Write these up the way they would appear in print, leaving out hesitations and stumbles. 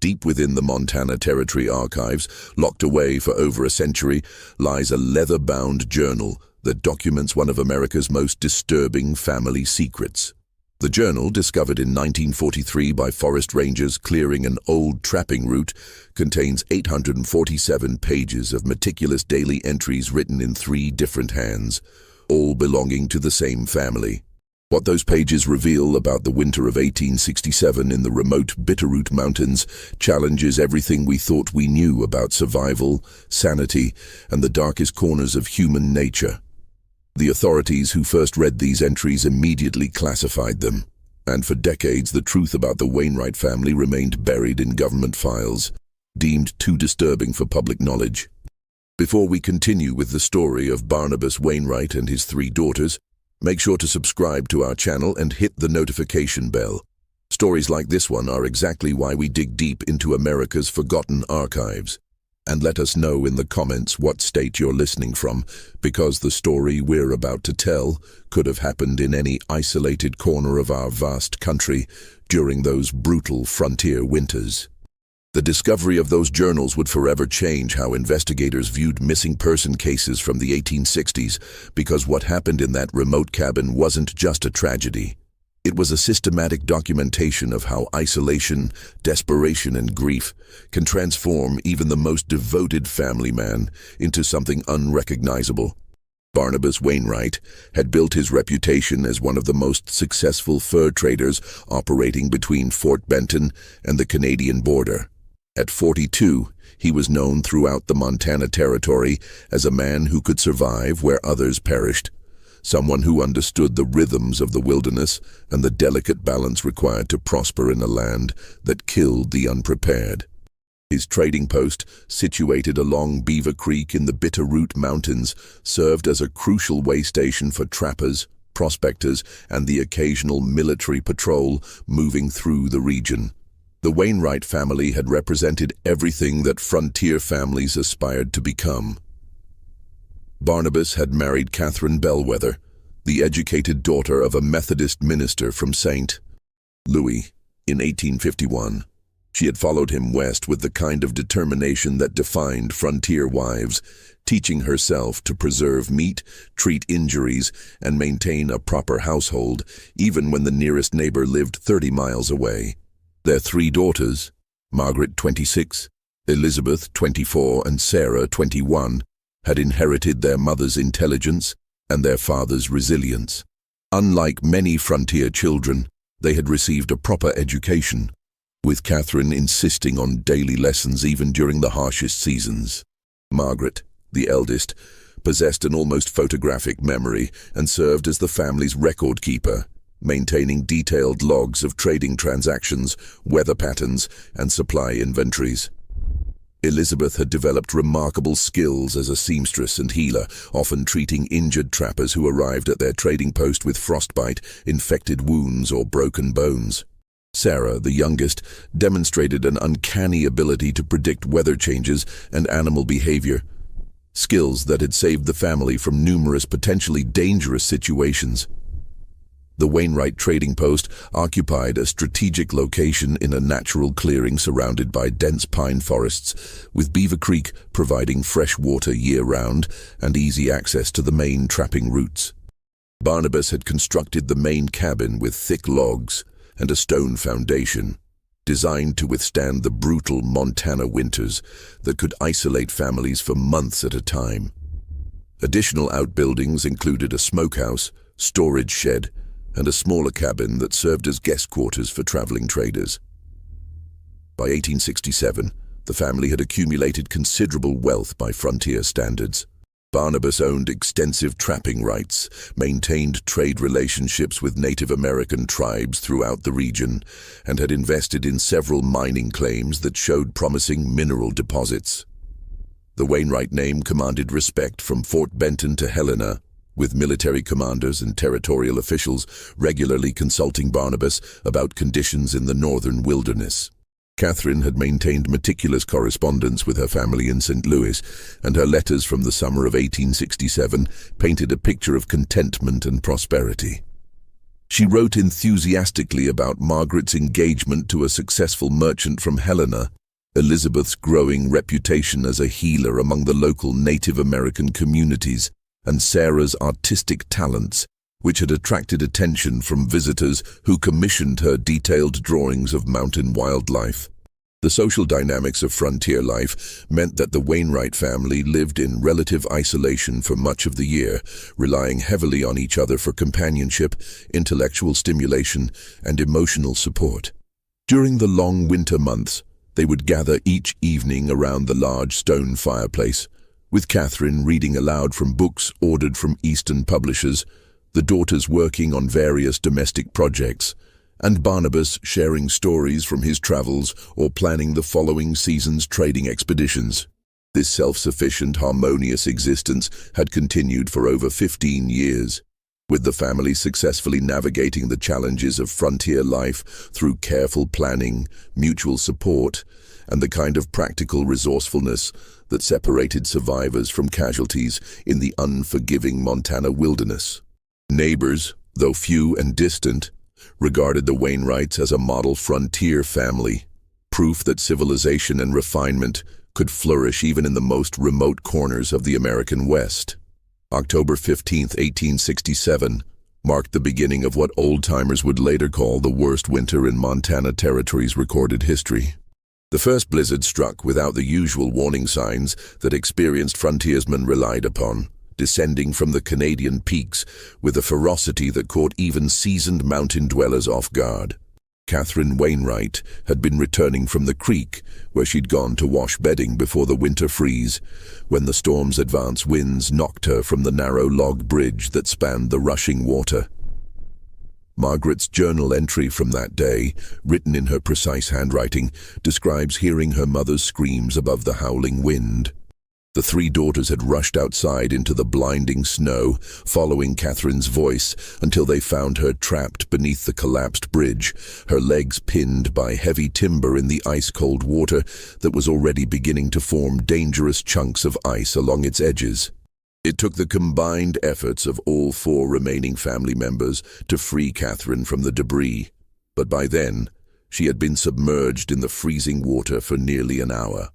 Deep within the Montana Territory archives, locked away for over a century, lies a leather-bound journal that documents one of America's most disturbing family secrets. The journal, discovered in 1943 by forest rangers clearing an old trapping route, contains 847 pages of meticulous daily entries written in 3 different hands, all belonging to the same family. What those pages reveal about the winter of 1867 in the remote Bitterroot Mountains challenges everything we thought we knew about survival, sanity, and the darkest corners of human nature. The authorities who first read these entries immediately classified them, and for decades the truth about the Wainwright family remained buried in government files, deemed too disturbing for public knowledge. Before we continue with the story of Barnabas Wainwright and his 3 daughters, make sure to subscribe to our channel and hit the notification bell. Stories like this one are exactly why we dig deep into America's forgotten archives. And let us know in the comments what state you're listening from, because the story we're about to tell could have happened in any isolated corner of our vast country during those brutal frontier winters. The discovery of those journals would forever change how investigators viewed missing person cases from the 1860s, because what happened in that remote cabin wasn't just a tragedy. It was a systematic documentation of how isolation, desperation, and grief can transform even the most devoted family man into something unrecognizable. Barnabas Wainwright had built his reputation as one of the most successful fur traders operating between Fort Benton and the Canadian border. At 42, he was known throughout the Montana Territory as a man who could survive where others perished, someone who understood the rhythms of the wilderness and the delicate balance required to prosper in a land that killed the unprepared. His trading post, situated along Beaver Creek in the Bitterroot Mountains, served as a crucial way station for trappers, prospectors, and the occasional military patrol moving through the region. The Wainwright family had represented everything that frontier families aspired to become. Barnabas had married Catherine Bellwether, the educated daughter of a Methodist minister from St. Louis, in 1851. She had followed him west with the kind of determination that defined frontier wives, teaching herself to preserve meat, treat injuries, and maintain a proper household, even when the nearest neighbor lived 30 miles away. Their 3 daughters, Margaret 26, Elizabeth 24, and Sarah 21, had inherited their mother's intelligence and their father's resilience. Unlike many frontier children, they had received a proper education, with Catherine insisting on daily lessons even during the harshest seasons. Margaret, the eldest, possessed an almost photographic memory and served as the family's record keeper, maintaining detailed logs of trading transactions, weather patterns, and supply inventories. Elizabeth had developed remarkable skills as a seamstress and healer, often treating injured trappers who arrived at their trading post with frostbite, infected wounds, or broken bones. Sarah, the youngest, demonstrated an uncanny ability to predict weather changes and animal behavior, skills that had saved the family from numerous potentially dangerous situations. The Wainwright trading post occupied a strategic location in a natural clearing surrounded by dense pine forests, with Beaver Creek providing fresh water year-round and easy access to the main trapping routes. Barnabas had constructed the main cabin with thick logs and a stone foundation, designed to withstand the brutal Montana winters that could isolate families for months at a time. Additional outbuildings included a smokehouse, storage shed, and a smaller cabin that served as guest quarters for traveling traders. By 1867, the family had accumulated considerable wealth by frontier standards. Barnabas owned extensive trapping rights, maintained trade relationships with Native American tribes throughout the region, and had invested in several mining claims that showed promising mineral deposits. The Wainwright name commanded respect from Fort Benton to Helena, with military commanders and territorial officials regularly consulting Barnabas about conditions in the northern wilderness. Catherine had maintained meticulous correspondence with her family in St. Louis, and her letters from the summer of 1867 painted a picture of contentment and prosperity. She wrote enthusiastically about Margaret's engagement to a successful merchant from Helena, Elizabeth's growing reputation as a healer among the local Native American communities, and Sarah's artistic talents, which had attracted attention from visitors who commissioned her detailed drawings of mountain wildlife. The social dynamics of frontier life meant that the Wainwright family lived in relative isolation for much of the year, relying heavily on each other for companionship, intellectual stimulation, and emotional support. During the long winter months, they would gather each evening around the large stone fireplace, with Catherine reading aloud from books ordered from Eastern publishers, the daughters working on various domestic projects, and Barnabas sharing stories from his travels or planning the following season's trading expeditions. This self-sufficient, harmonious existence had continued for over 15 years, with the family successfully navigating the challenges of frontier life through careful planning, mutual support, and the kind of practical resourcefulness that separated survivors from casualties in the unforgiving Montana wilderness. Neighbors, though few and distant, regarded the Wainwrights as a model frontier family, proof that civilization and refinement could flourish even in the most remote corners of the American West. October 15, 1867, marked the beginning of what old-timers would later call the worst winter in Montana Territory's recorded history. The first blizzard struck without the usual warning signs that experienced frontiersmen relied upon, descending from the Canadian peaks with a ferocity that caught even seasoned mountain dwellers off guard. Catherine Wainwright had been returning from the creek, where she'd gone to wash bedding before the winter freeze, when the storm's advance winds knocked her from the narrow log bridge that spanned the rushing water. Margaret's journal entry from that day, written in her precise handwriting, describes hearing her mother's screams above the howling wind. The three daughters had rushed outside into the blinding snow, following Catherine's voice until they found her trapped beneath the collapsed bridge, her legs pinned by heavy timber in the ice-cold water that was already beginning to form dangerous chunks of ice along its edges. It took the combined efforts of all four remaining family members to free Catherine from the debris, but by then, she had been submerged in the freezing water for nearly an hour.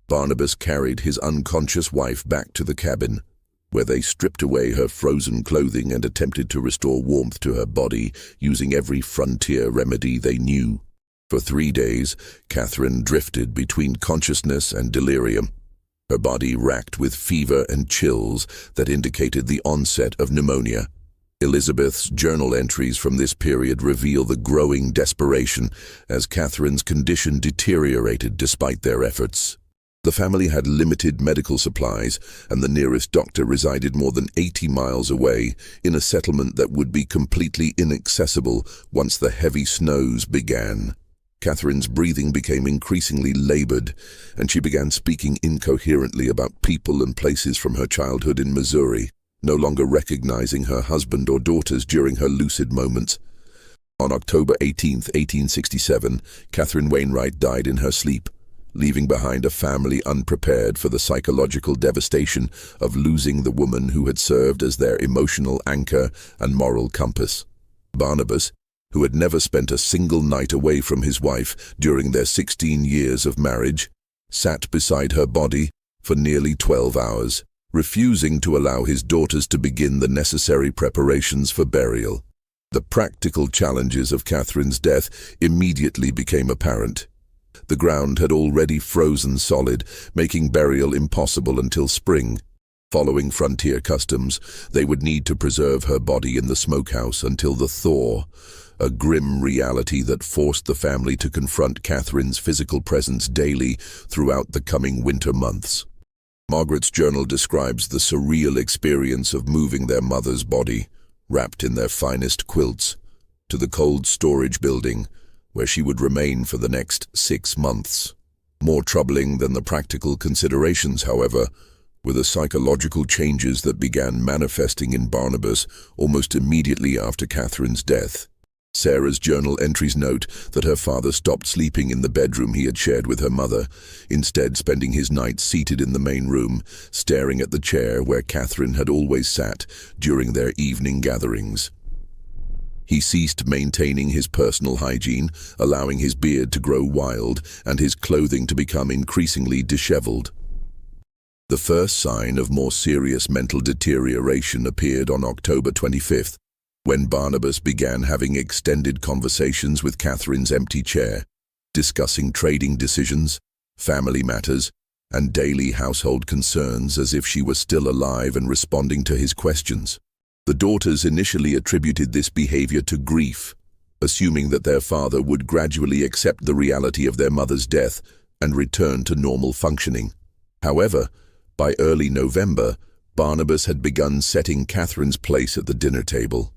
Barnabas carried his unconscious wife back to the cabin, where they stripped away her frozen clothing and attempted to restore warmth to her body using every frontier remedy they knew. For 3 days, Catherine drifted between consciousness and delirium, her body racked with fever and chills that indicated the onset of pneumonia. Elizabeth's journal entries from this period reveal the growing desperation as Catherine's condition deteriorated despite their efforts. The family had limited medical supplies, and the nearest doctor resided more than 80 miles away in a settlement that would be completely inaccessible once the heavy snows began. Catherine's breathing became increasingly labored, and she began speaking incoherently about people and places from her childhood in Missouri, no longer recognizing her husband or daughters during her lucid moments. On October 18, 1867, Catherine Wainwright died in her sleep, leaving behind a family unprepared for the psychological devastation of losing the woman who had served as their emotional anchor and moral compass. Barnabas, who had never spent a single night away from his wife during their 16 years of marriage, sat beside her body for nearly 12 hours, refusing to allow his daughters to begin the necessary preparations for burial. The practical challenges of Catherine's death immediately became apparent. The ground had already frozen solid, making burial impossible until spring. Following frontier customs, they would need to preserve her body in the smokehouse until the thaw, a grim reality that forced the family to confront Catherine's physical presence daily throughout the coming winter months. Margaret's journal describes the surreal experience of moving their mother's body, wrapped in their finest quilts, to the cold storage building, where she would remain for the next 6 months. More troubling than the practical considerations, however, were the psychological changes that began manifesting in Barnabas almost immediately after Catherine's death. Sarah's journal entries note that her father stopped sleeping in the bedroom he had shared with her mother, instead spending his nights seated in the main room, staring at the chair where Catherine had always sat during their evening gatherings. He ceased maintaining his personal hygiene, allowing his beard to grow wild and his clothing to become increasingly disheveled. The first sign of more serious mental deterioration appeared on October 25th, when Barnabas began having extended conversations with Catherine's empty chair, discussing trading decisions, family matters, and daily household concerns as if she was still alive and responding to his questions. The daughters initially attributed this behavior to grief, assuming that their father would gradually accept the reality of their mother's death and return to normal functioning. However, by early November, Barnabas had begun setting Catherine's place at the dinner table,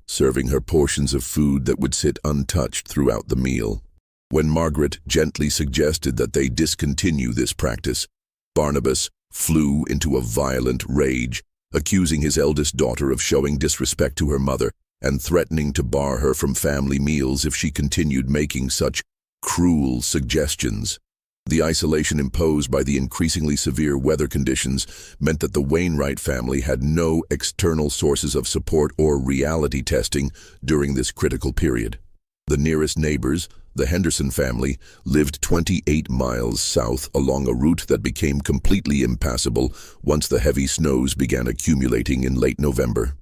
serving her portions of food that would sit untouched throughout the meal. When Margaret gently suggested that they discontinue this practice, Barnabas flew into a violent rage, accusing his eldest daughter of showing disrespect to her mother and threatening to bar her from family meals if she continued making such cruel suggestions. The isolation imposed by the increasingly severe weather conditions meant that the Wainwright family had no external sources of support or reality testing during this critical period. The nearest neighbors, the Henderson family, lived 28 miles south along a route that became completely impassable once the heavy snows began accumulating in late November.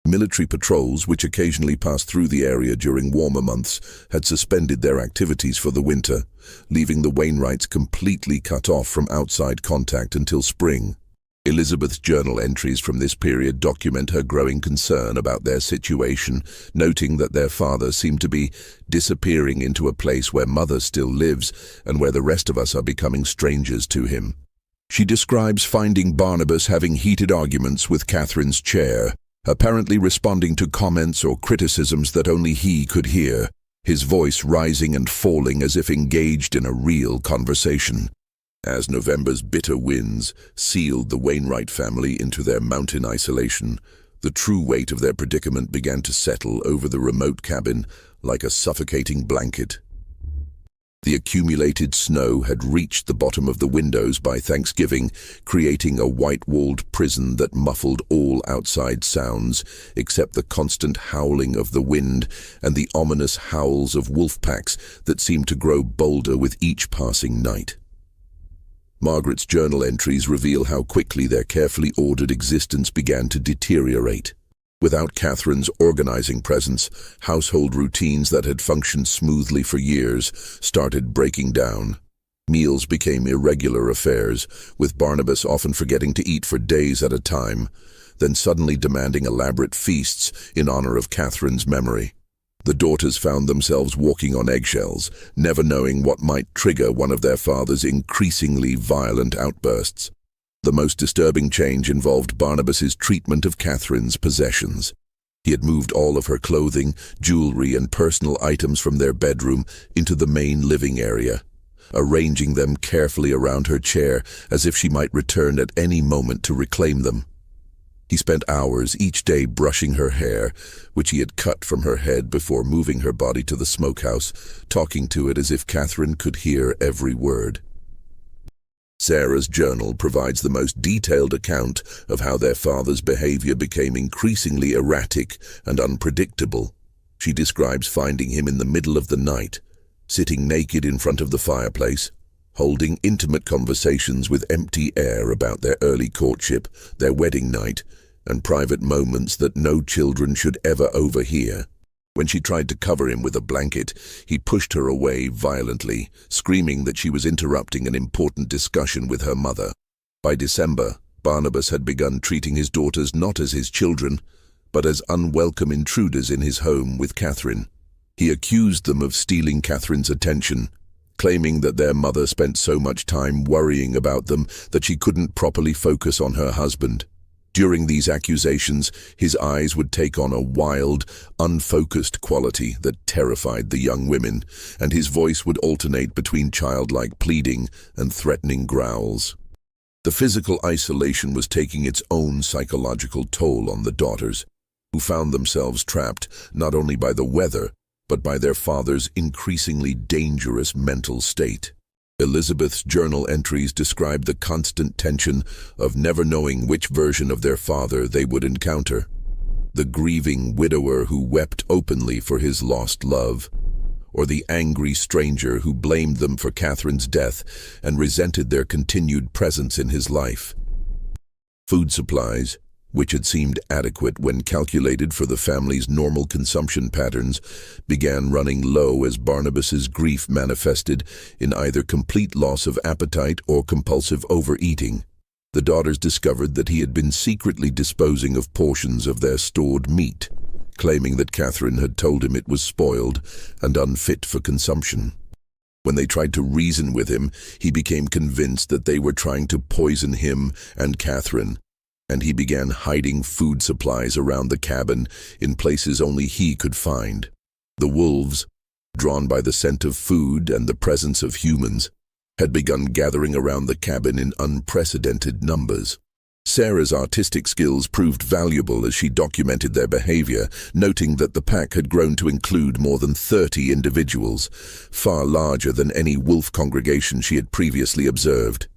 Military patrols, which occasionally passed through the area during warmer months, had suspended their activities for the winter, leaving the Wainwrights completely cut off from outside contact until spring. Elizabeth's journal entries from this period document her growing concern about their situation, noting that their father seemed to be disappearing into a place where mother still lives and where the rest of us are becoming strangers to him. She describes finding Barnabas having heated arguments with Catherine's chair, apparently responding to comments or criticisms that only he could hear, his voice rising and falling as if engaged in a real conversation. As November's bitter winds sealed the Wainwright family into their mountain isolation, the true weight of their predicament began to settle over the remote cabin like a suffocating blanket. The accumulated snow had reached the bottom of the windows by Thanksgiving, creating a white-walled prison that muffled all outside sounds except the constant howling of the wind and the ominous howls of wolf packs that seemed to grow bolder with each passing night. Margaret's journal entries reveal how quickly their carefully ordered existence began to deteriorate. Without Catherine's organizing presence, household routines that had functioned smoothly for years started breaking down. Meals became irregular affairs, with Barnabas often forgetting to eat for days at a time, then suddenly demanding elaborate feasts in honor of Catherine's memory. The daughters found themselves walking on eggshells, never knowing what might trigger one of their father's increasingly violent outbursts. The most disturbing change involved Barnabas's treatment of Catherine's possessions. He had moved all of her clothing, jewelry, and personal items from their bedroom into the main living area, arranging them carefully around her chair as if she might return at any moment to reclaim them. He spent hours each day brushing her hair, which he had cut from her head before moving her body to the smokehouse, talking to it as if Catherine could hear every word. Sarah's journal provides the most detailed account of how their father's behavior became increasingly erratic and unpredictable. She describes finding him in the middle of the night, sitting naked in front of the fireplace, holding intimate conversations with empty air about their early courtship, their wedding night, and private moments that no children should ever overhear. When she tried to cover him with a blanket, he pushed her away violently, screaming that she was interrupting an important discussion with her mother. By December, Barnabas had begun treating his daughters not as his children, but as unwelcome intruders in his home with Catherine. He accused them of stealing Catherine's attention, claiming that their mother spent so much time worrying about them that she couldn't properly focus on her husband. During these accusations, his eyes would take on a wild, unfocused quality that terrified the young women, and his voice would alternate between childlike pleading and threatening growls. The physical isolation was taking its own psychological toll on the daughters, who found themselves trapped not only by the weather, but by their father's increasingly dangerous mental state. Elizabeth's journal entries describe the constant tension of never knowing which version of their father they would encounter. The grieving widower who wept openly for his lost love, or the angry stranger who blamed them for Catherine's death and resented their continued presence in his life. Food supplies, which had seemed adequate when calculated for the family's normal consumption patterns, began running low as Barnabas's grief manifested in either complete loss of appetite or compulsive overeating. The daughters discovered that he had been secretly disposing of portions of their stored meat, claiming that Catherine had told him it was spoiled and unfit for consumption. When they tried to reason with him, he became convinced that they were trying to poison him and Catherine, and he began hiding food supplies around the cabin in places only he could find. The wolves, drawn by the scent of food and the presence of humans, had begun gathering around the cabin in unprecedented numbers. Sarah's artistic skills proved valuable as she documented their behavior, noting that the pack had grown to include more than 30 individuals, far larger than any wolf congregation she had previously observed.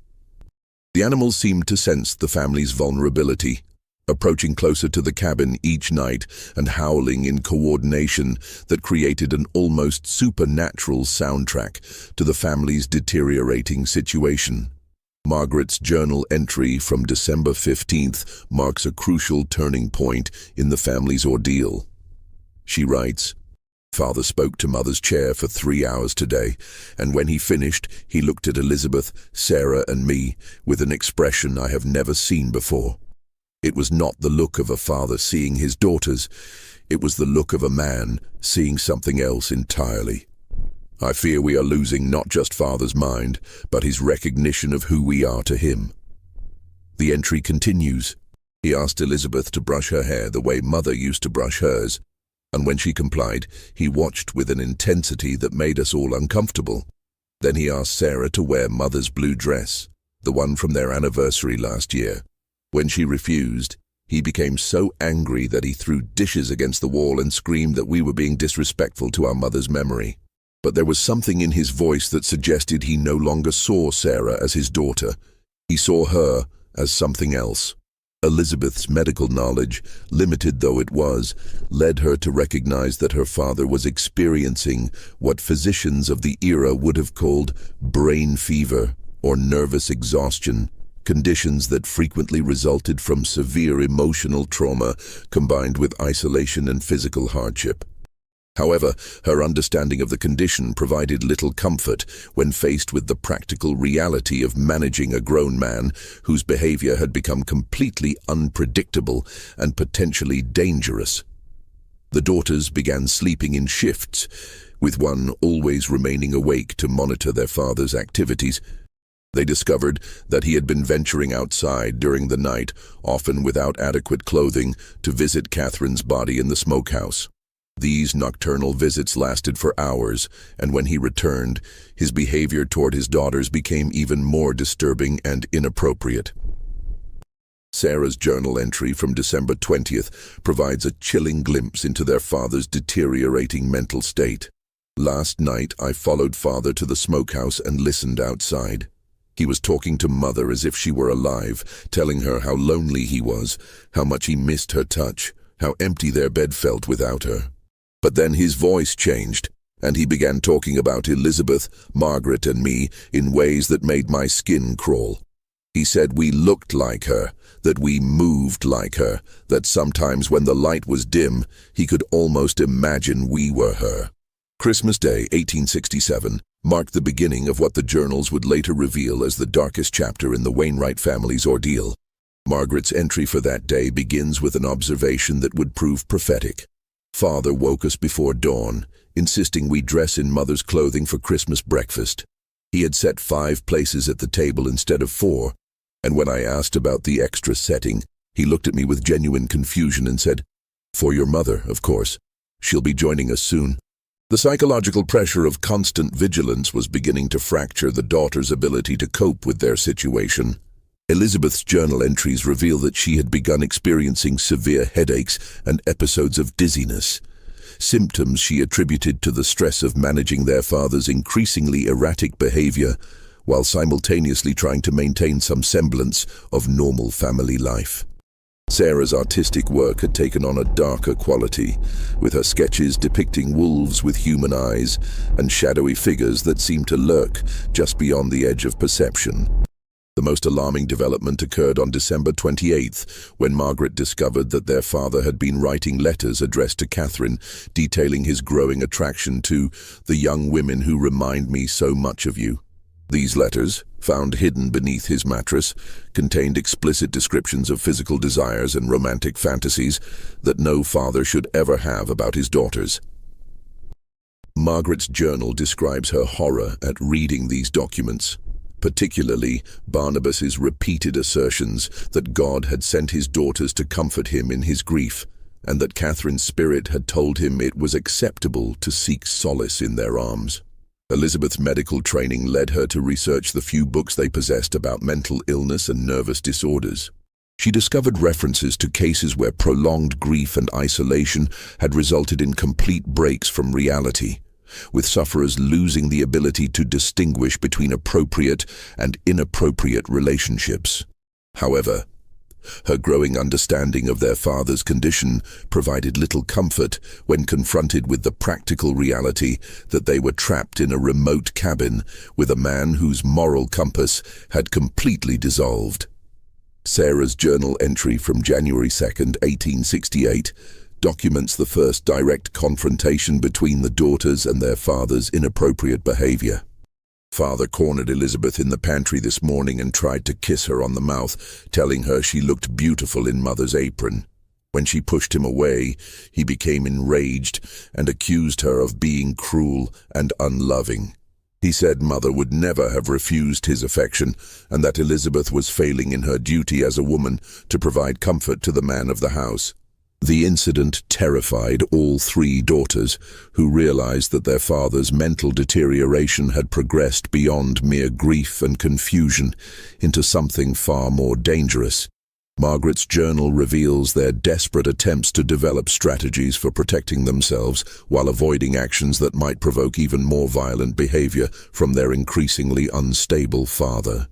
The animals seemed to sense the family's vulnerability, approaching closer to the cabin each night and howling in coordination that created an almost supernatural soundtrack to the family's deteriorating situation. Margaret's journal entry from December 15th marks a crucial turning point in the family's ordeal. She writes, "Father spoke to Mother's chair for 3 hours today, and when he finished, he looked at Elizabeth, Sarah, and me with an expression I have never seen before. It was not the look of a father seeing his daughters, it was the look of a man seeing something else entirely. I fear we are losing not just Father's mind, but his recognition of who we are to him." The entry continues. He asked Elizabeth to brush her hair the way Mother used to brush hers, and when she complied, he watched with an intensity that made us all uncomfortable. Then he asked Sarah to wear Mother's blue dress, the one from their anniversary last year. When she refused, he became so angry that he threw dishes against the wall and screamed that we were being disrespectful to our mother's memory. But there was something in his voice that suggested he no longer saw Sarah as his daughter. He saw her as something else. Elizabeth's medical knowledge, limited though it was, led her to recognize that her father was experiencing what physicians of the era would have called brain fever or nervous exhaustion, conditions that frequently resulted from severe emotional trauma combined with isolation and physical hardship. However, her understanding of the condition provided little comfort when faced with the practical reality of managing a grown man whose behavior had become completely unpredictable and potentially dangerous. The daughters began sleeping in shifts, with one always remaining awake to monitor their father's activities. They discovered that he had been venturing outside during the night, often without adequate clothing, to visit Catherine's body in the smokehouse. These nocturnal visits lasted for hours, and when he returned, his behavior toward his daughters became even more disturbing and inappropriate. Sarah's journal entry from December 20th provides a chilling glimpse into their father's deteriorating mental state. "Last night, I followed Father to the smokehouse and listened outside. He was talking to Mother as if she were alive, telling her how lonely he was, how much he missed her touch, how empty their bed felt without her. But then his voice changed, and he began talking about Elizabeth, Margaret, and me in ways that made my skin crawl. He said we looked like her, that we moved like her, that sometimes when the light was dim, he could almost imagine we were her." Christmas Day, 1867, marked the beginning of what the journals would later reveal as the darkest chapter in the Wainwright family's ordeal. Margaret's entry for that day begins with an observation that would prove prophetic. "Father woke us before dawn, insisting we dress in Mother's clothing for Christmas breakfast. He had set 5 places at the table instead of 4, and when I asked about the extra setting, he looked at me with genuine confusion and said, 'For your mother, of course. She'll be joining us soon.'" The psychological pressure of constant vigilance was beginning to fracture the daughters' ability to cope with their situation. Elizabeth's journal entries reveal that she had begun experiencing severe headaches and episodes of dizziness, symptoms she attributed to the stress of managing their father's increasingly erratic behavior while simultaneously trying to maintain some semblance of normal family life. Sarah's artistic work had taken on a darker quality, with her sketches depicting wolves with human eyes and shadowy figures that seemed to lurk just beyond the edge of perception. The most alarming development occurred on December 28th, when Margaret discovered that their father had been writing letters addressed to Catherine, detailing his growing attraction to the young women who remind me so much of you. These letters, found hidden beneath his mattress, contained explicit descriptions of physical desires and romantic fantasies that no father should ever have about his daughters. Margaret's journal describes her horror at reading these documents, particularly Barnabas's repeated assertions that God had sent his daughters to comfort him in his grief, and that Catherine's spirit had told him it was acceptable to seek solace in their arms. Elizabeth's medical training led her to research the few books they possessed about mental illness and nervous disorders. She discovered references to cases where prolonged grief and isolation had resulted in complete breaks from reality, with sufferers losing the ability to distinguish between appropriate and inappropriate relationships. However, her growing understanding of their father's condition provided little comfort when confronted with the practical reality that they were trapped in a remote cabin with a man whose moral compass had completely dissolved. Sarah's journal entry from January 2nd, 1868, documents the first direct confrontation between the daughters and their father's inappropriate behavior. Father cornered Elizabeth in the pantry this morning and tried to kiss her on the mouth, telling her she looked beautiful in Mother's apron. When she pushed him away, he became enraged and accused her of being cruel and unloving. He said Mother would never have refused his affection, and that Elizabeth was failing in her duty as a woman to provide comfort to the man of the house. The incident terrified all three daughters, who realized that their father's mental deterioration had progressed beyond mere grief and confusion into something far more dangerous. Margaret's journal reveals their desperate attempts to develop strategies for protecting themselves while avoiding actions that might provoke even more violent behavior from their increasingly unstable father.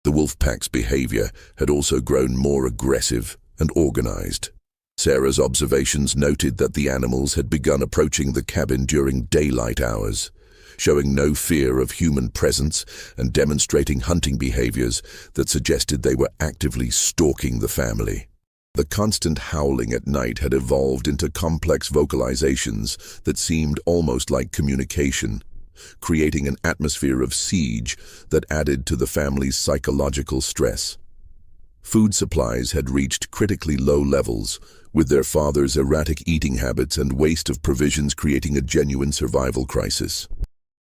The wolf pack's behavior had also grown more aggressive and organized. Sarah's observations noted that the animals had begun approaching the cabin during daylight hours, showing no fear of human presence and demonstrating hunting behaviors that suggested they were actively stalking the family. The constant howling at night had evolved into complex vocalizations that seemed almost like communication, creating an atmosphere of siege that added to the family's psychological stress. Food supplies had reached critically low levels, with their father's erratic eating habits and waste of provisions creating a genuine survival crisis.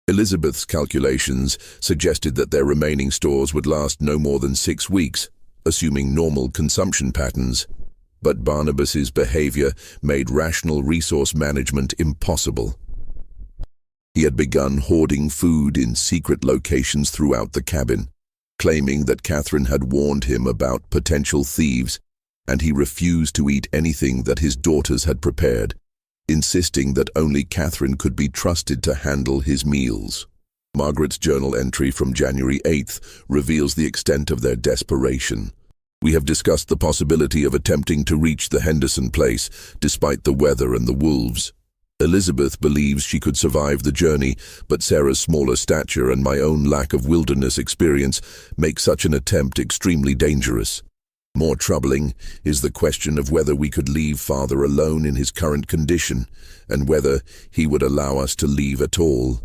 Elizabeth's calculations suggested that their remaining stores would last no more than 6 weeks, assuming normal consumption patterns. But Barnabas's behavior made rational resource management impossible. He had begun hoarding food in secret locations throughout the cabin, claiming that Catherine had warned him about potential thieves, and he refused to eat anything that his daughters had prepared, insisting that only Catherine could be trusted to handle his meals. Margaret's journal entry from January 8th reveals the extent of their desperation. We have discussed the possibility of attempting to reach the Henderson place, despite the weather and the wolves. Elizabeth believes she could survive the journey, but Sarah's smaller stature and my own lack of wilderness experience make such an attempt extremely dangerous. More troubling is the question of whether we could leave Father alone in his current condition, and whether he would allow us to leave at all.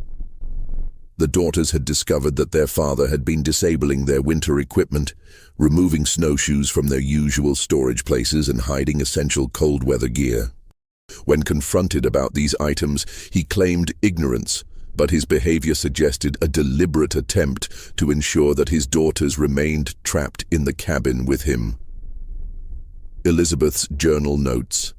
The daughters had discovered that their father had been disabling their winter equipment, removing snowshoes from their usual storage places and hiding essential cold weather gear. When confronted about these items, he claimed ignorance, but his behavior suggested a deliberate attempt to ensure that his daughters remained trapped in the cabin with him. Elizabeth's journal notes,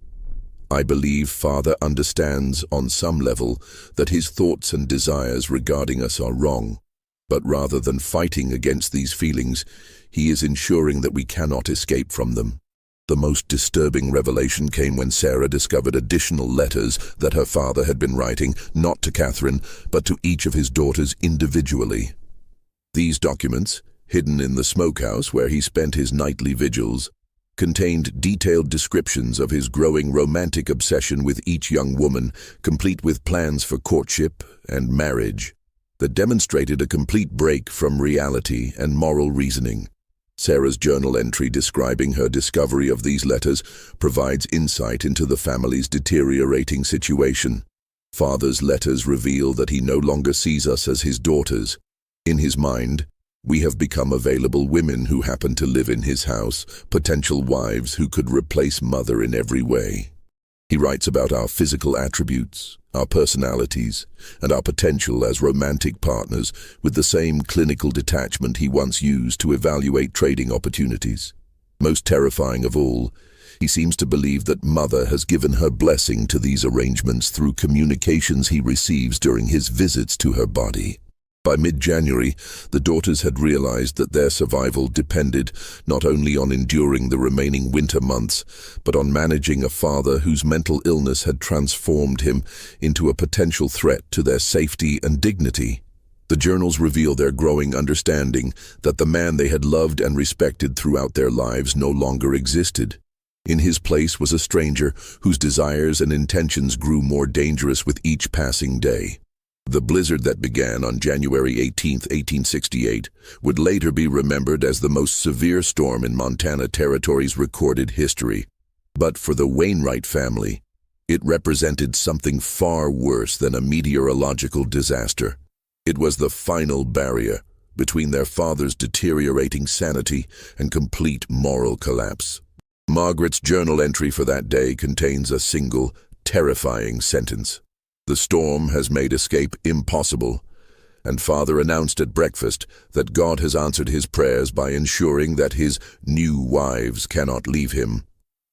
"I believe Father understands on some level that his thoughts and desires regarding us are wrong, but rather than fighting against these feelings, he is ensuring that we cannot escape from them." The most disturbing revelation came when Sarah discovered additional letters that her father had been writing, not to Catherine, but to each of his daughters individually. These documents, hidden in the smokehouse where he spent his nightly vigils, contained detailed descriptions of his growing romantic obsession with each young woman, complete with plans for courtship and marriage, that demonstrated a complete break from reality and moral reasoning. Sarah's journal entry describing her discovery of these letters provides insight into the family's deteriorating situation. Father's letters reveal that he no longer sees us as his daughters. In his mind, we have become available women who happen to live in his house, potential wives who could replace mother in every way. He writes about our physical attributes, our personalities, and our potential as romantic partners with the same clinical detachment he once used to evaluate trading opportunities. Most terrifying of all, he seems to believe that mother has given her blessing to these arrangements through communications he receives during his visits to her body. By mid-January, the daughters had realized that their survival depended not only on enduring the remaining winter months, but on managing a father whose mental illness had transformed him into a potential threat to their safety and dignity. The journals reveal their growing understanding that the man they had loved and respected throughout their lives no longer existed. In his place was a stranger whose desires and intentions grew more dangerous with each passing day. The blizzard that began on January 18, 1868, would later be remembered as the most severe storm in Montana Territory's recorded history. But for the Wainwright family, it represented something far worse than a meteorological disaster. It was the final barrier between their father's deteriorating sanity and complete moral collapse. Margaret's journal entry for that day contains a single, terrifying sentence. The storm has made escape impossible, and Father announced at breakfast that God has answered his prayers by ensuring that his new wives cannot leave him.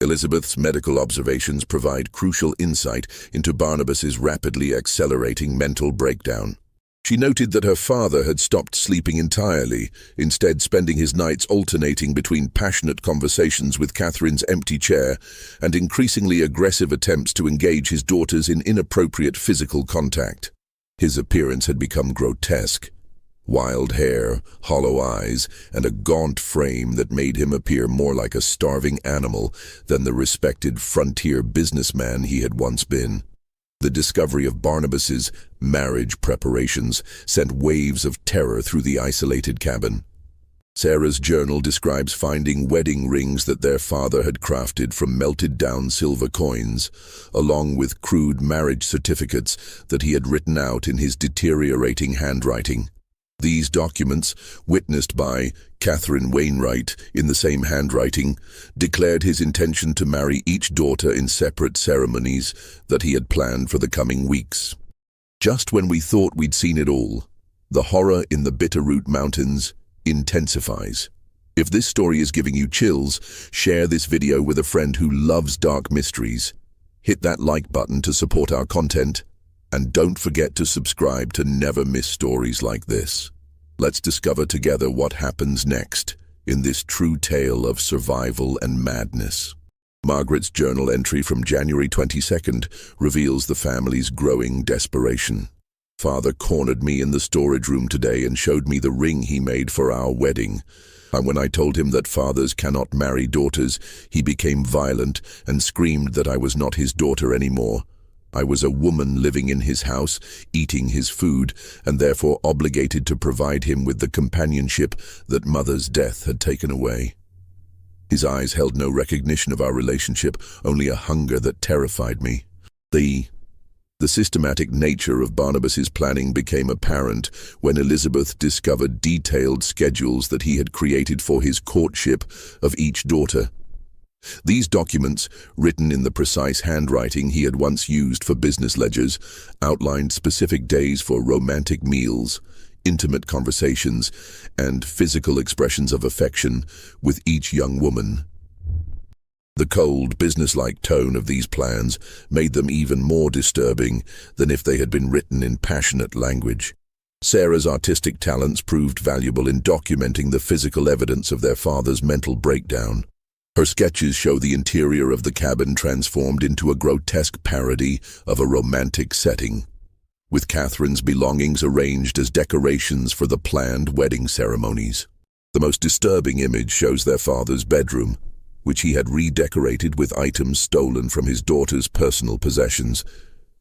Elizabeth's medical observations provide crucial insight into Barnabas's rapidly accelerating mental breakdown. She noted that her father had stopped sleeping entirely, instead spending his nights alternating between passionate conversations with Catherine's empty chair and increasingly aggressive attempts to engage his daughters in inappropriate physical contact. His appearance had become grotesque. Wild hair, hollow eyes, and a gaunt frame that made him appear more like a starving animal than the respected frontier businessman he had once been. The discovery of Barnabas's marriage preparations sent waves of terror through the isolated cabin. Sarah's journal describes finding wedding rings that their father had crafted from melted-down silver coins, along with crude marriage certificates that he had written out in his deteriorating handwriting. These documents, witnessed by Catherine Wainwright in the same handwriting, declared his intention to marry each daughter in separate ceremonies that he had planned for the coming weeks. Just when we thought we'd seen it all, the horror in the Bitterroot Mountains intensifies. If this story is giving you chills, share this video with a friend who loves dark mysteries. Hit that like button to support our content, and don't forget to subscribe to never miss stories like this. Let's discover together what happens next in this true tale of survival and madness. Margaret's journal entry from January 22nd reveals the family's growing desperation. Father cornered me in the storage room today and showed me the ring he made for our wedding. And when I told him that fathers cannot marry daughters, he became violent and screamed that I was not his daughter anymore. I was a woman living in his house, eating his food, and therefore obligated to provide him with the companionship that mother's death had taken away. His eyes held no recognition of our relationship, only a hunger that terrified me. The systematic nature of Barnabas's planning became apparent when Elizabeth discovered detailed schedules that he had created for his courtship of each daughter. These documents, written in the precise handwriting he had once used for business ledgers, outlined specific days for romantic meals, intimate conversations, and physical expressions of affection with each young woman. The cold, businesslike tone of these plans made them even more disturbing than if they had been written in passionate language. Sarah's artistic talents proved valuable in documenting the physical evidence of their father's mental breakdown. Her sketches show the interior of the cabin transformed into a grotesque parody of a romantic setting, with Catherine's belongings arranged as decorations for the planned wedding ceremonies. The most disturbing image shows their father's bedroom, which he had redecorated with items stolen from his daughter's personal possessions,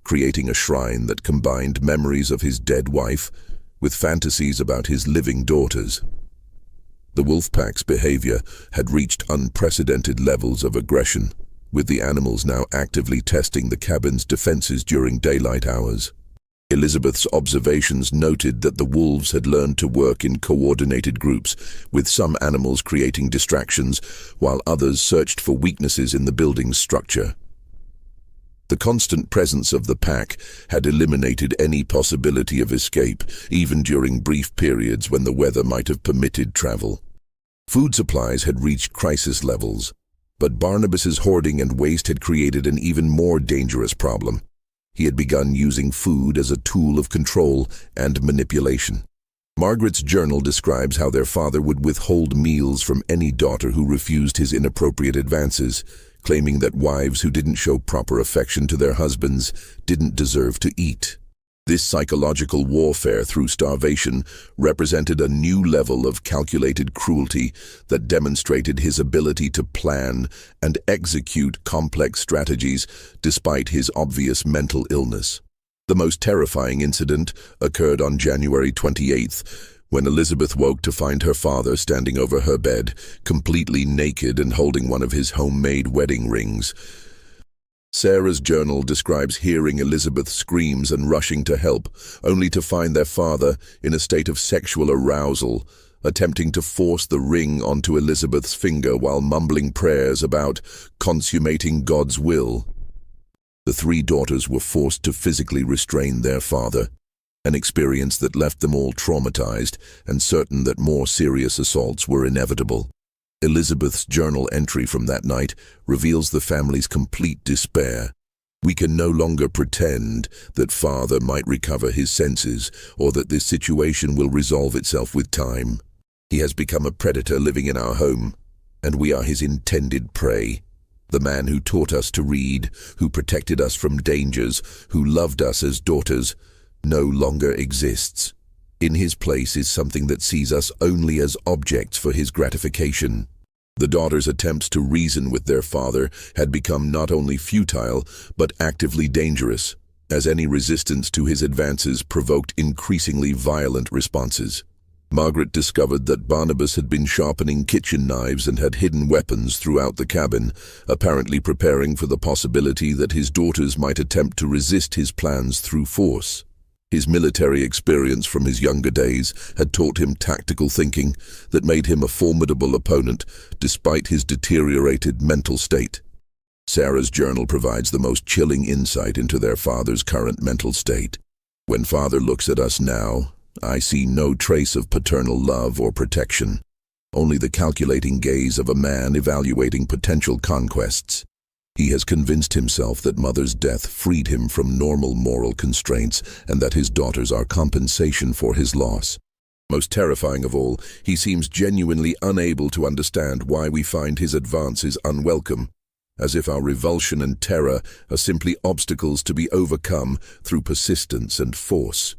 creating a shrine that combined memories of his dead wife with fantasies about his living daughters. The wolf pack's behavior had reached unprecedented levels of aggression, with the animals now actively testing the cabin's defenses during daylight hours. Elizabeth's observations noted that the wolves had learned to work in coordinated groups, with some animals creating distractions, while others searched for weaknesses in the building's structure. The constant presence of the pack had eliminated any possibility of escape, even during brief periods when the weather might have permitted travel. Food supplies had reached crisis levels, but Barnabas's hoarding and waste had created an even more dangerous problem. He had begun using food as a tool of control and manipulation. Margaret's journal describes how their father would withhold meals from any daughter who refused his inappropriate advances, claiming that wives who didn't show proper affection to their husbands didn't deserve to eat. This psychological warfare through starvation represented a new level of calculated cruelty that demonstrated his ability to plan and execute complex strategies despite his obvious mental illness. The most terrifying incident occurred on January 28th, when Elizabeth woke to find her father standing over her bed, completely naked and holding one of his homemade wedding rings. Sarah's journal describes hearing Elizabeth's screams and rushing to help, only to find their father in a state of sexual arousal, attempting to force the ring onto Elizabeth's finger while mumbling prayers about consummating God's will. The three daughters were forced to physically restrain their father, an experience that left them all traumatized and certain that more serious assaults were inevitable. Elizabeth's journal entry from that night reveals the family's complete despair. We can no longer pretend that father might recover his senses or that this situation will resolve itself with time. He has become a predator living in our home, and we are his intended prey. The man who taught us to read, who protected us from dangers, who loved us as daughters, no longer exists. In his place is something that sees us only as objects for his gratification. The daughters' attempts to reason with their father had become not only futile, but actively dangerous, as any resistance to his advances provoked increasingly violent responses. Margaret discovered that Barnabas had been sharpening kitchen knives and had hidden weapons throughout the cabin, apparently preparing for the possibility that his daughters might attempt to resist his plans through force. His military experience from his younger days had taught him tactical thinking that made him a formidable opponent despite his deteriorated mental state. Sarah's journal provides the most chilling insight into their father's current mental state. When father looks at us now, I see no trace of paternal love or protection, only the calculating gaze of a man evaluating potential conquests. He has convinced himself that mother's death freed him from normal moral constraints and that his daughters are compensation for his loss. Most terrifying of all, he seems genuinely unable to understand why we find his advances unwelcome, as if our revulsion and terror are simply obstacles to be overcome through persistence and force.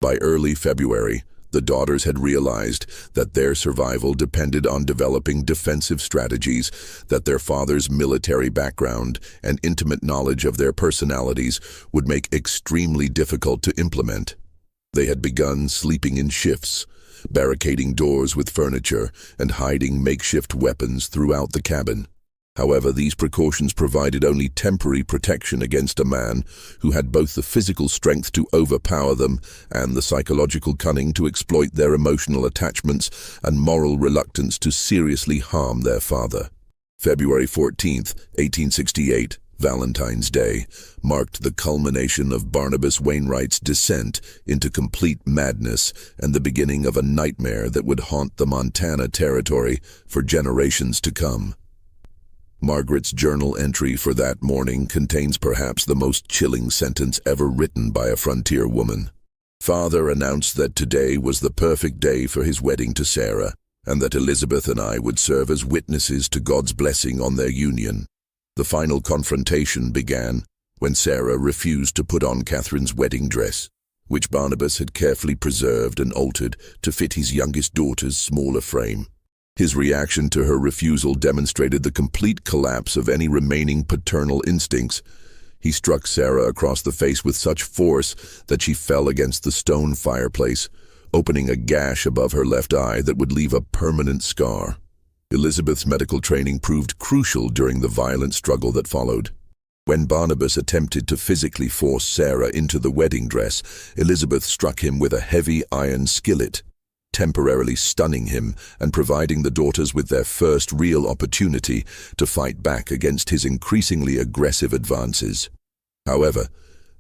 By early February, the daughters had realized that their survival depended on developing defensive strategies that their father's military background and intimate knowledge of their personalities would make extremely difficult to implement. They had begun sleeping in shifts, barricading doors with furniture, and hiding makeshift weapons throughout the cabin. However, these precautions provided only temporary protection against a man who had both the physical strength to overpower them and the psychological cunning to exploit their emotional attachments and moral reluctance to seriously harm their father. February 14th, 1868, Valentine's Day, marked the culmination of Barnabas Wainwright's descent into complete madness and the beginning of a nightmare that would haunt the Montana Territory for generations to come. Margaret's journal entry for that morning contains perhaps the most chilling sentence ever written by a frontier woman. Father announced that today was the perfect day for his wedding to Sarah, and that Elizabeth and I would serve as witnesses to God's blessing on their union. The final confrontation began when Sarah refused to put on Catherine's wedding dress, which Barnabas had carefully preserved and altered to fit his youngest daughter's smaller frame. His reaction to her refusal demonstrated the complete collapse of any remaining paternal instincts. He struck Sarah across the face with such force that she fell against the stone fireplace, opening a gash above her left eye that would leave a permanent scar. Elizabeth's medical training proved crucial during the violent struggle that followed. When Barnabas attempted to physically force Sarah into the wedding dress, Elizabeth struck him with a heavy iron skillet, temporarily stunning him and providing the daughters with their first real opportunity to fight back against his increasingly aggressive advances. However,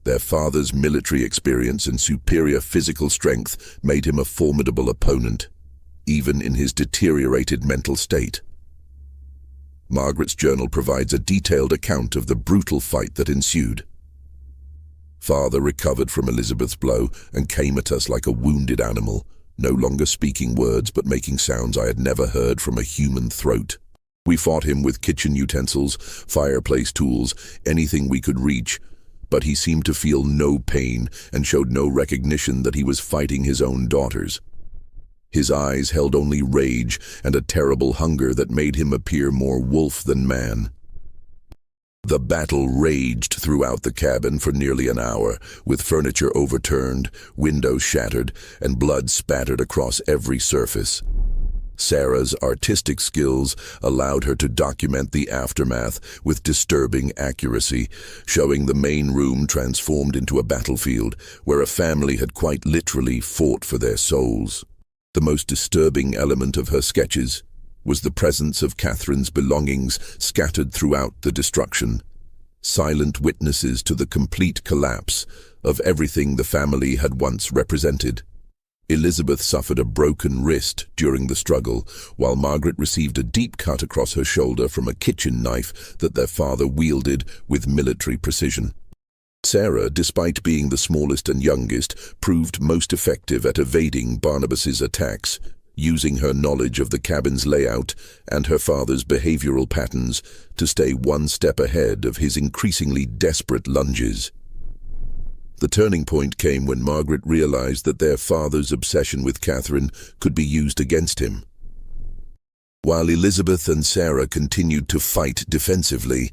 their father's military experience and superior physical strength made him a formidable opponent, even in his deteriorated mental state. Margaret's journal provides a detailed account of the brutal fight that ensued. Father recovered from Elizabeth's blow and came at us like a wounded animal, no longer speaking words but making sounds I had never heard from a human throat. We fought him with kitchen utensils, fireplace tools, anything we could reach, but he seemed to feel no pain and showed no recognition that he was fighting his own daughters. His eyes held only rage and a terrible hunger that made him appear more wolf than man. The battle raged throughout the cabin for nearly an hour, with furniture overturned, windows shattered, and blood spattered across every surface. Sarah's artistic skills allowed her to document the aftermath with disturbing accuracy, showing the main room transformed into a battlefield where a family had quite literally fought for their souls. The most disturbing element of her sketches was the presence of Catherine's belongings scattered throughout the destruction, silent witnesses to the complete collapse of everything the family had once represented. Elizabeth suffered a broken wrist during the struggle, while Margaret received a deep cut across her shoulder from a kitchen knife that their father wielded with military precision. Sarah, despite being the smallest and youngest, proved most effective at evading Barnabas's attacks, using her knowledge of the cabin's layout and her father's behavioral patterns to stay one step ahead of his increasingly desperate lunges. The turning point came when Margaret realized that their father's obsession with Catherine could be used against him. While Elizabeth and Sarah continued to fight defensively,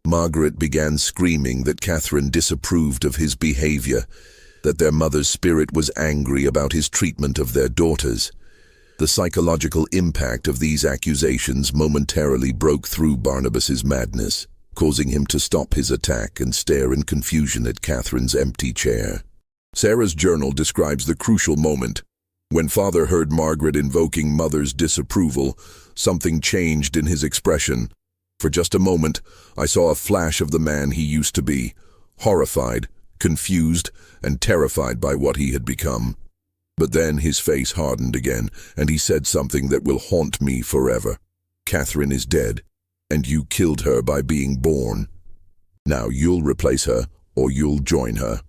Margaret began screaming that Catherine disapproved of his behavior, that their mother's spirit was angry about his treatment of their daughters. The psychological impact of these accusations momentarily broke through Barnabas's madness, causing him to stop his attack and stare in confusion at Catherine's empty chair. Sarah's journal describes the crucial moment. When father heard Margaret invoking mother's disapproval, something changed in his expression. For just a moment, I saw a flash of the man he used to be, horrified, confused, and terrified by what he had become. But then his face hardened again, and he said something that will haunt me forever. Catherine is dead, and you killed her by being born. Now you'll replace her, or you'll join her.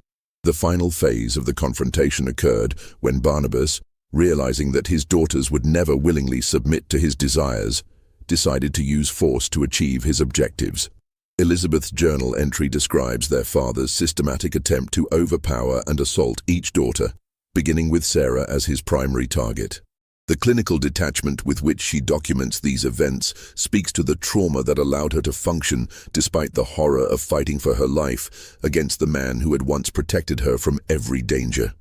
The final phase of the confrontation occurred when Barnabas, realizing that his daughters would never willingly submit to his desires, decided to use force to achieve his objectives. Elizabeth's journal entry describes their father's systematic attempt to overpower and assault each daughter, beginning with Sarah as his primary target. The clinical detachment with which she documents these events speaks to the trauma that allowed her to function despite the horror of fighting for her life against the man who had once protected her from every danger.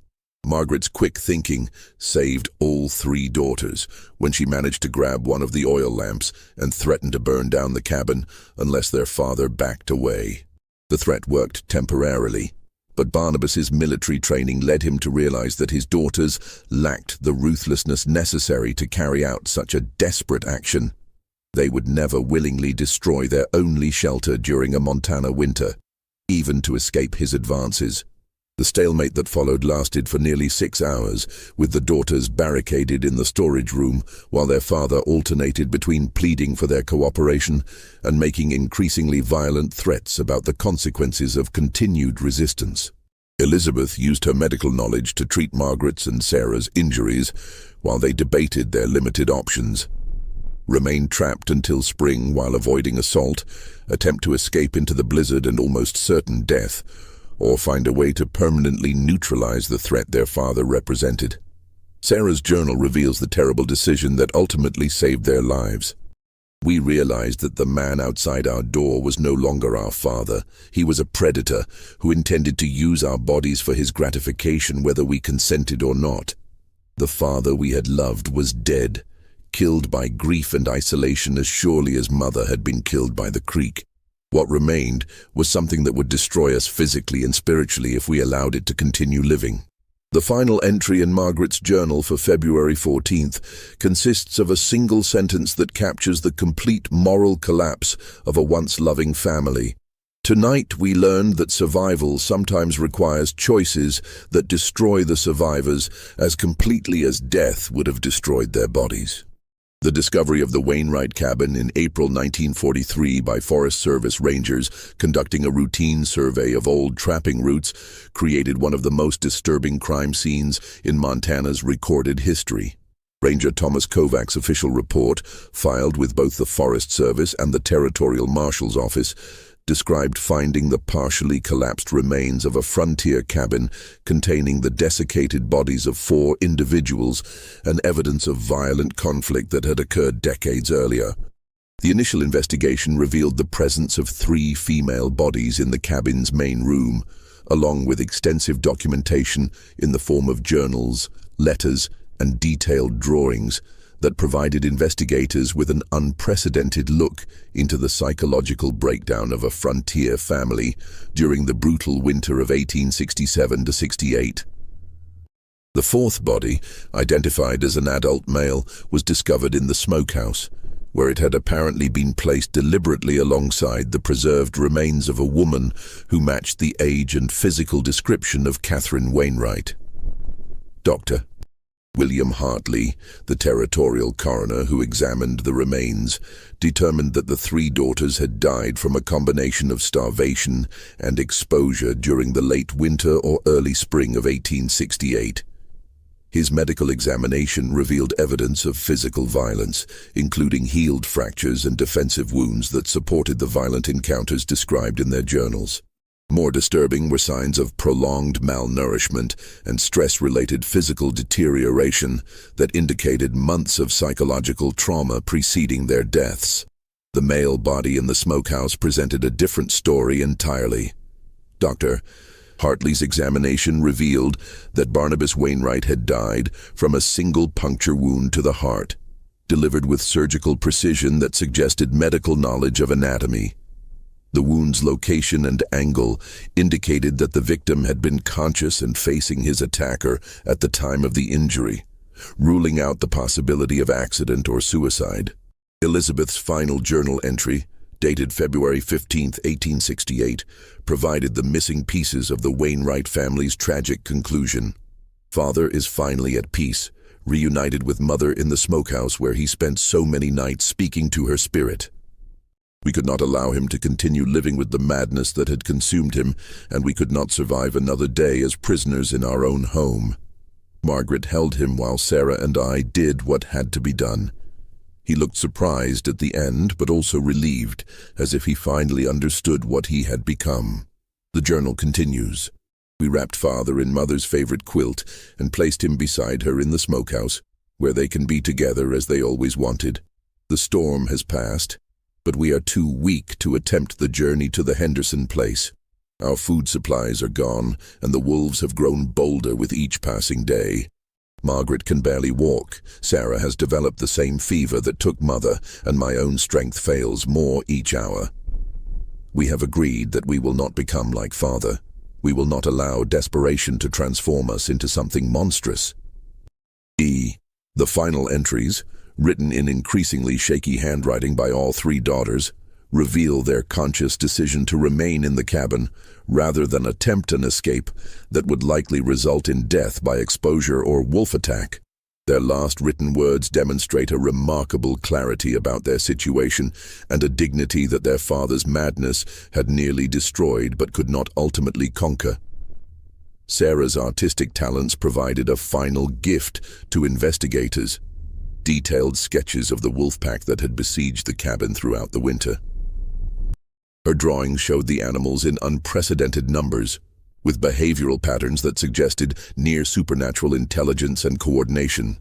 Margaret's quick thinking saved all three daughters when she managed to grab one of the oil lamps and threatened to burn down the cabin unless their father backed away. The threat worked temporarily, but Barnabas's military training led him to realize that his daughters lacked the ruthlessness necessary to carry out such a desperate action. They would never willingly destroy their only shelter during a Montana winter, even to escape his advances. The stalemate that followed lasted for nearly 6 hours, with the daughters barricaded in the storage room while their father alternated between pleading for their cooperation and making increasingly violent threats about the consequences of continued resistance. Elizabeth used her medical knowledge to treat Margaret's and Sarah's injuries while they debated their limited options. Remain trapped until spring while avoiding assault, attempt to escape into the blizzard and almost certain death, or find a way to permanently neutralize the threat their father represented. Sarah's journal reveals the terrible decision that ultimately saved their lives. We realized that the man outside our door was no longer our father. He was a predator who intended to use our bodies for his gratification whether we consented or not. The father we had loved was dead, killed by grief and isolation as surely as mother had been killed by the creek. What remained was something that would destroy us physically and spiritually if we allowed it to continue living. The final entry in Margaret's journal for February 14th consists of a single sentence that captures the complete moral collapse of a once loving family. Tonight we learned that survival sometimes requires choices that destroy the survivors as completely as death would have destroyed their bodies. The discovery of the Wainwright cabin in April 1943 by Forest Service rangers conducting a routine survey of old trapping routes created one of the most disturbing crime scenes in Montana's recorded history. Ranger Thomas Kovac's official report, filed with both the Forest Service and the Territorial Marshal's Office, described finding the partially collapsed remains of a frontier cabin containing the desiccated bodies of 4 individuals and evidence of violent conflict that had occurred decades earlier. The initial investigation revealed the presence of 3 female bodies in the cabin's main room, along with extensive documentation in the form of journals, letters, and detailed drawings that provided investigators with an unprecedented look into the psychological breakdown of a frontier family during the brutal winter of 1867–68. The 4th body, identified as an adult male, was discovered in the smokehouse, where it had apparently been placed deliberately alongside the preserved remains of a woman who matched the age and physical description of Catherine Wainwright. Dr. William Hartley, the territorial coroner who examined the remains, determined that the 3 daughters had died from a combination of starvation and exposure during the late winter or early spring of 1868. His medical examination revealed evidence of physical violence, including healed fractures and defensive wounds that supported the violent encounters described in their journals. More disturbing were signs of prolonged malnourishment and stress-related physical deterioration that indicated months of psychological trauma preceding their deaths. The male body in the smokehouse presented a different story entirely. Dr. Hartley's examination revealed that Barnabas Wainwright had died from a single puncture wound to the heart, delivered with surgical precision that suggested medical knowledge of anatomy. The wound's location and angle indicated that the victim had been conscious and facing his attacker at the time of the injury, ruling out the possibility of accident or suicide. Elizabeth's final journal entry, dated February 15, 1868, provided the missing pieces of the Wainwright family's tragic conclusion. Father is finally at peace, reunited with mother in the smokehouse where he spent so many nights speaking to her spirit. We could not allow him to continue living with the madness that had consumed him, and we could not survive another day as prisoners in our own home. Margaret held him while Sarah and I did what had to be done. He looked surprised at the end, but also relieved, as if he finally understood what he had become. The journal continues. We wrapped Father in Mother's favorite quilt and placed him beside her in the smokehouse, where they can be together as they always wanted. The storm has passed, but we are too weak to attempt the journey to the Henderson place. Our food supplies are gone, and the wolves have grown bolder with each passing day. Margaret can barely walk. Sarah has developed the same fever that took Mother, and my own strength fails more each hour. We have agreed that we will not become like Father. We will not allow desperation to transform us into something monstrous. The final entries, written in increasingly shaky handwriting by all 3 daughters, reveal their conscious decision to remain in the cabin rather than attempt an escape that would likely result in death by exposure or wolf attack. Their last written words demonstrate a remarkable clarity about their situation and a dignity that their father's madness had nearly destroyed but could not ultimately conquer. Sarah's artistic talents provided a final gift to investigators: detailed sketches of the wolf pack that had besieged the cabin throughout the winter. Her drawings showed the animals in unprecedented numbers, with behavioral patterns that suggested near supernatural intelligence and coordination.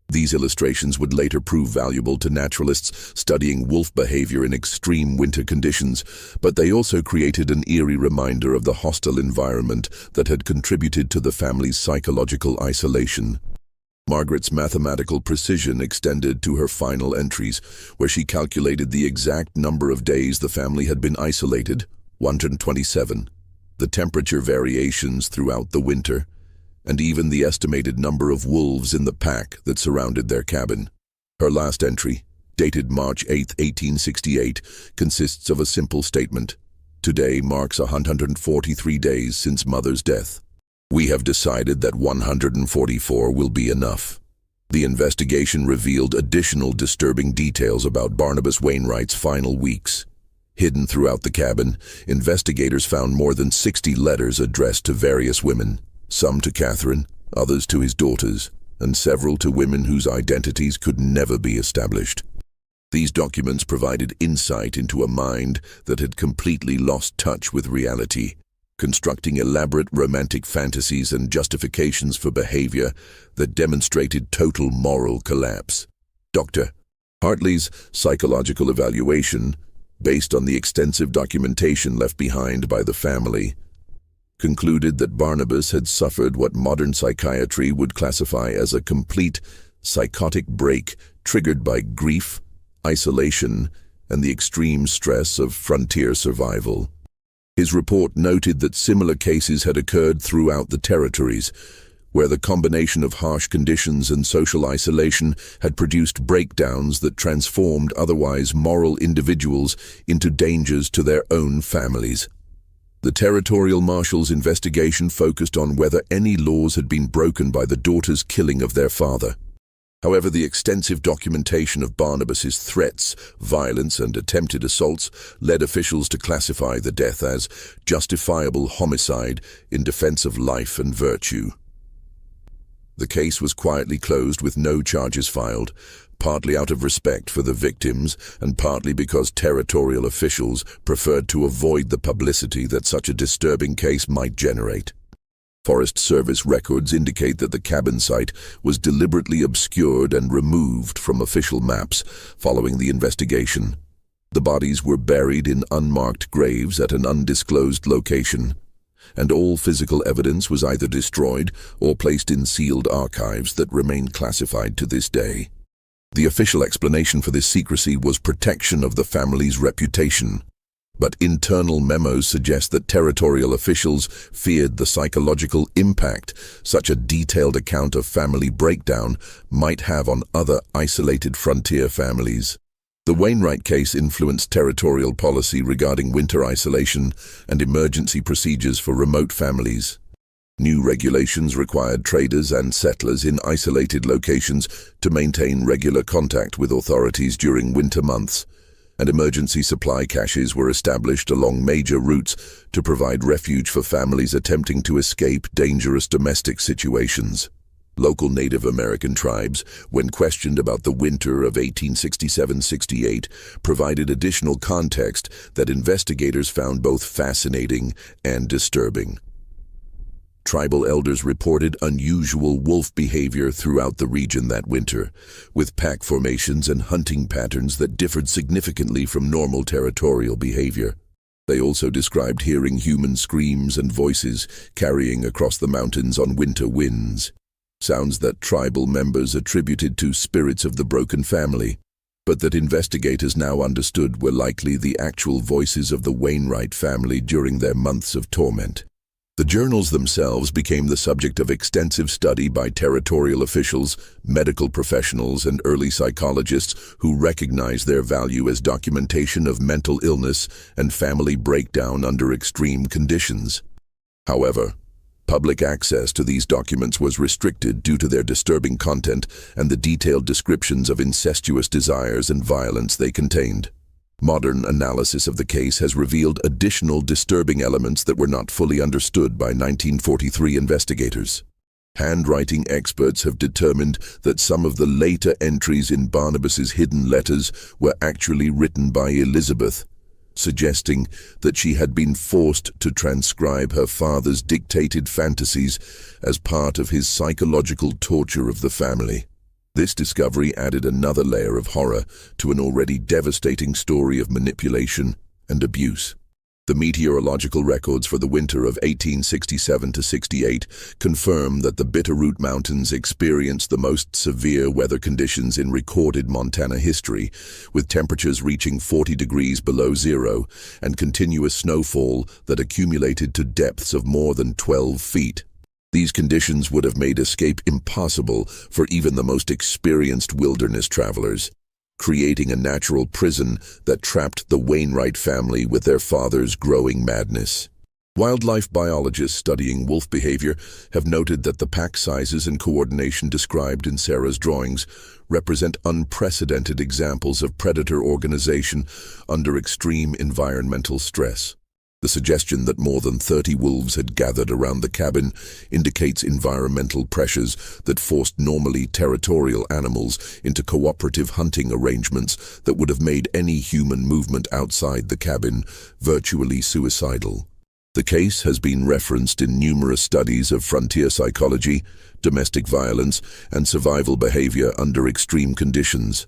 These illustrations would later prove valuable to naturalists studying wolf behavior in extreme winter conditions, but they also created an eerie reminder of the hostile environment that had contributed to the family's psychological isolation. Margaret's mathematical precision extended to her final entries, where she calculated the exact number of days the family had been isolated, 127, the temperature variations throughout the winter, and even the estimated number of wolves in the pack that surrounded their cabin. Her last entry, dated March 8, 1868, consists of a simple statement. Today marks 143 days since Mother's death. We have decided that 144 will be enough. The investigation revealed additional disturbing details about Barnabas Wainwright's final weeks. Hidden throughout the cabin, investigators found more than 60 letters addressed to various women, some to Catherine, others to his daughters, and several to women whose identities could never be established. These documents provided insight into a mind that had completely lost touch with reality, constructing elaborate romantic fantasies and justifications for behavior that demonstrated total moral collapse. Dr. Hartley's psychological evaluation, based on the extensive documentation left behind by the family, concluded that Barnabas had suffered what modern psychiatry would classify as a complete psychotic break triggered by grief, isolation, and the extreme stress of frontier survival. His report noted that similar cases had occurred throughout the territories, where the combination of harsh conditions and social isolation had produced breakdowns that transformed otherwise moral individuals into dangers to their own families. The territorial marshal's investigation focused on whether any laws had been broken by the daughters' killing of their father. However, the extensive documentation of Barnabas's threats, violence, and attempted assaults led officials to classify the death as justifiable homicide in defense of life and virtue. The case was quietly closed with no charges filed, partly out of respect for the victims and partly because territorial officials preferred to avoid the publicity that such a disturbing case might generate. Forest Service records indicate that the cabin site was deliberately obscured and removed from official maps following the investigation. The bodies were buried in unmarked graves at an undisclosed location, and all physical evidence was either destroyed or placed in sealed archives that remain classified to this day. The official explanation for this secrecy was protection of the family's reputation, but internal memos suggest that territorial officials feared the psychological impact such a detailed account of family breakdown might have on other isolated frontier families. The Wainwright case influenced territorial policy regarding winter isolation and emergency procedures for remote families. New regulations required traders and settlers in isolated locations to maintain regular contact with authorities during winter months, and emergency supply caches were established along major routes to provide refuge for families attempting to escape dangerous domestic situations. Local Native American tribes, when questioned about the winter of 1867-68, provided additional context that investigators found both fascinating and disturbing. Tribal elders reported unusual wolf behavior throughout the region that winter, with pack formations and hunting patterns that differed significantly from normal territorial behavior. They also described hearing human screams and voices carrying across the mountains on winter winds, sounds that tribal members attributed to spirits of the broken family, but that investigators now understood were likely the actual voices of the Wainwright family during their months of torment. The journals themselves became the subject of extensive study by territorial officials, medical professionals, and early psychologists who recognized their value as documentation of mental illness and family breakdown under extreme conditions. However, public access to these documents was restricted due to their disturbing content and the detailed descriptions of incestuous desires and violence they contained. Modern analysis of the case has revealed additional disturbing elements that were not fully understood by 1943 investigators. Handwriting experts have determined that some of the later entries in Barnabas's hidden letters were actually written by Elizabeth, suggesting that she had been forced to transcribe her father's dictated fantasies as part of his psychological torture of the family. This discovery added another layer of horror to an already devastating story of manipulation and abuse. The meteorological records for the winter of 1867–68 confirm that the Bitterroot Mountains experienced the most severe weather conditions in recorded Montana history, with temperatures reaching 40 degrees below zero and continuous snowfall that accumulated to depths of more than 12 feet. These conditions would have made escape impossible for even the most experienced wilderness travelers, creating a natural prison that trapped the Wainwright family with their father's growing madness. Wildlife biologists studying wolf behavior have noted that the pack sizes and coordination described in Sarah's drawings represent unprecedented examples of predator organization under extreme environmental stress. The suggestion that more than 30 wolves had gathered around the cabin indicates environmental pressures that forced normally territorial animals into cooperative hunting arrangements that would have made any human movement outside the cabin virtually suicidal. The case has been referenced in numerous studies of frontier psychology, domestic violence, and survival behavior under extreme conditions.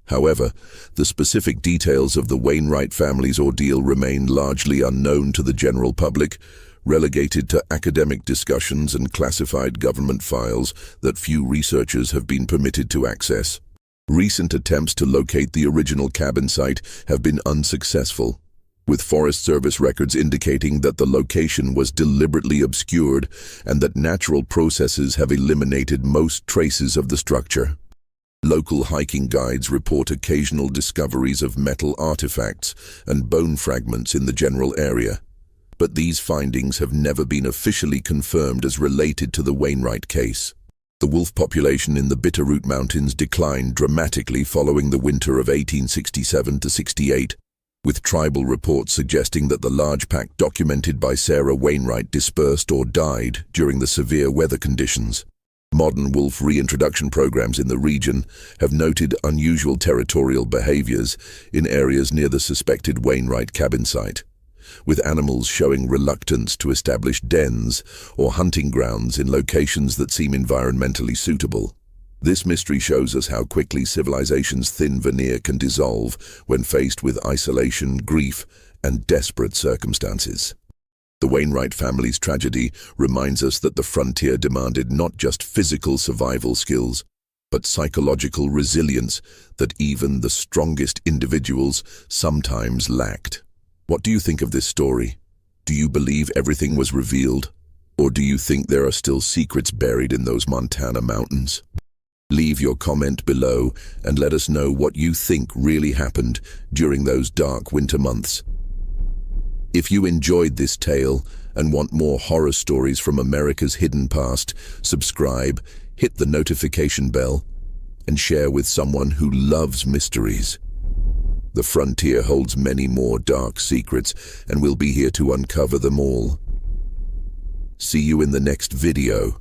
However, the specific details of the Wainwright family's ordeal remain largely unknown to the general public, relegated to academic discussions and classified government files that few researchers have been permitted to access. Recent attempts to locate the original cabin site have been unsuccessful, with Forest Service records indicating that the location was deliberately obscured and that natural processes have eliminated most traces of the structure. Local hiking guides report occasional discoveries of metal artifacts and bone fragments in the general area, but these findings have never been officially confirmed as related to the Wainwright case. The wolf population in the Bitterroot Mountains declined dramatically following the winter of 1867–68, with tribal reports suggesting that the large pack documented by Sarah Wainwright dispersed or died during the severe weather conditions. Modern wolf reintroduction programs in the region have noted unusual territorial behaviors in areas near the suspected Wainwright cabin site, with animals showing reluctance to establish dens or hunting grounds in locations that seem environmentally suitable. This mystery shows us how quickly civilization's thin veneer can dissolve when faced with isolation, grief, and desperate circumstances. The Wainwright family's tragedy reminds us that the frontier demanded not just physical survival skills, but psychological resilience that even the strongest individuals sometimes lacked. What do you think of this story? Do you believe everything was revealed? Or do you think there are still secrets buried in those Montana mountains? Leave your comment below and let us know what you think really happened during those dark winter months. If you enjoyed this tale and want more horror stories from America's hidden past, subscribe, hit the notification bell, and share with someone who loves mysteries. The frontier holds many more dark secrets, and we'll be here to uncover them all. See you in the next video.